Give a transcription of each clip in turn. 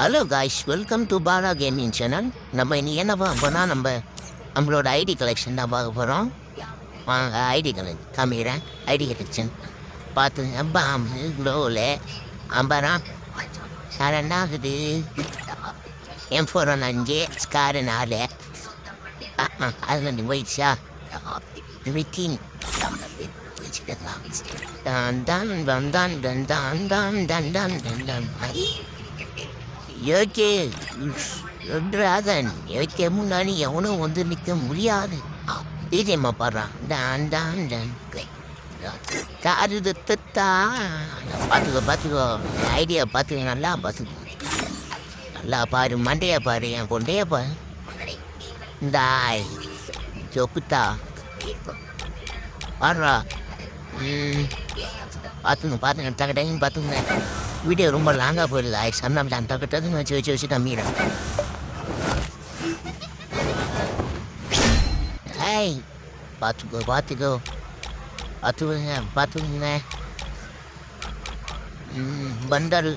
Hello guys, welcome to Bala gaming channel. நம்ம இன்னைக்கு என்ன பார்க்க போனால் நம்மளோட ஐடி கலெக்ஷன் தான் பார்க்க போகிறோம். வாங்க ஐடி காமிக்கிறேன். ஐடி கலெக்ஷன் பார்த்துங்க. பாம்பு க்ளோவில் அம்பரம் ரெண்டாவது M415 ஸ்காரு 4 அது போயிடுச்சா விட்டின் டான் டான் டான் டான் டான் டான் டான் டான் டான் டான் டான். யோகே யோகே முன்னாடி எவனும் வந்து நிற்க முடியாது. டிஜேமா பாடுறான். டான் டான் டான் தாருதத்தா. பார்த்துக்கோ ஐடியா பார்த்துக்கோ, நல்லா பார்த்துக்கோ, நல்லா பாரு. மண்டையா பாரு, என் பொண்டையா பாரு. இந்த சொக்குத்தா பாடுறா. பார்த்துங்க டக்குன்னு பார்த்துங்க. வீடியோ ரொம்ப லாங்காக போயிடுது. சம்னா டக்கு வச்சு கம்மிடுறேன். ஏய் பார்த்துக்கோங்க பண்டல்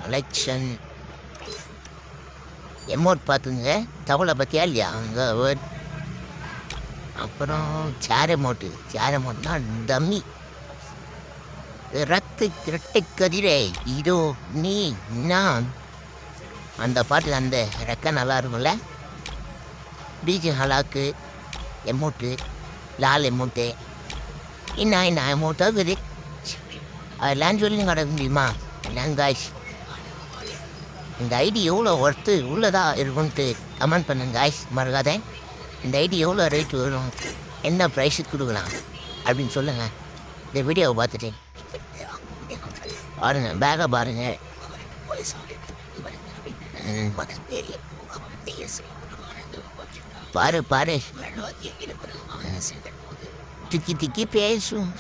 கலெக்ஷன் எமௌண்ட் பார்த்துங்க. தவளை பற்றியா இல்லையா அங்கே வேர்ட். அப்புறம் சேர் அமௌண்ட்னா டம்மி. இரட்டை கதிரே இதோ நீ நான். அந்த பாட்டு அந்த ரெக்க நல்லா இருக்கும்ல. டிஜே ஹலாக்கு எமௌண்ட்டு, லால் எமௌண்ட்டு, என்ன எமௌண்ட் ஆகுது. அதெல்லாம் சொல்லி கிடக்க முடியுமா? எல்லாம் காய்ஸ், இந்த ஐடி எவ்வளோ ஒர்த்து உள்ளதா இருக்குன்ட்டு கமெண்ட் பண்ணுங்க காய்ஸ். மறக்காத இந்த ஐடி எவ்வளோ ரேட்டு வரும், என்ன ப்ரைஸுக்கு கொடுக்கலாம் அப்படின்னு சொல்லுங்கள். இந்த வீடியோவை பார்த்துட்டு பாருங்க, பேக்கை பாருங்க. பாரு திக்கி பேசும்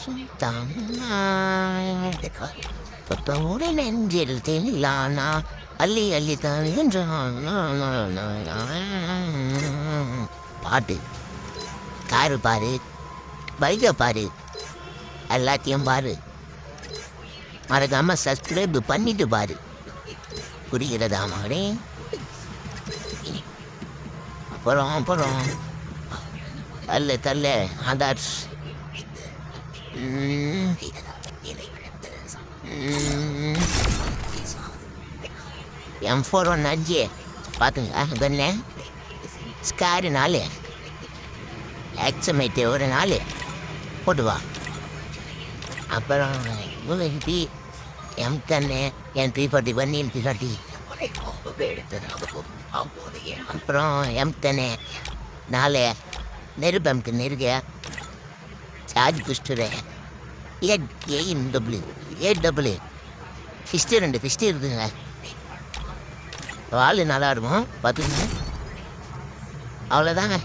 தொத்தோட நெஞ்சில் தெரியலானா அள்ளி தான் பாட்டு. காரு பாரு, பைக்கை பாரு, எல்லாத்தையும் பாரு. மறக்காமல் சப்ஸ்கிரைப் பண்ணிட்டு பாரு. புரிகிறதா மகனே? அப்புறம் தள்ள ஆதார் M415 பார்த்துங்க. கண்ணே ஸ்காரு 4 எக்ஸமேட்டு ஒரு 4 போட்டுவா. அப்புறம் M10 M341 M340. அப்புறம் M10 4 நெருப்பு நெருங்க சார்ஜ் புஸ்டரு AW ஃபிஸ்ட்டு 2 ஃபிஸ்ட்டு இருக்குதுங்க. வால் நல்லா இருக்கும் பார்த்துங்க. அவ்வளோதாங்க.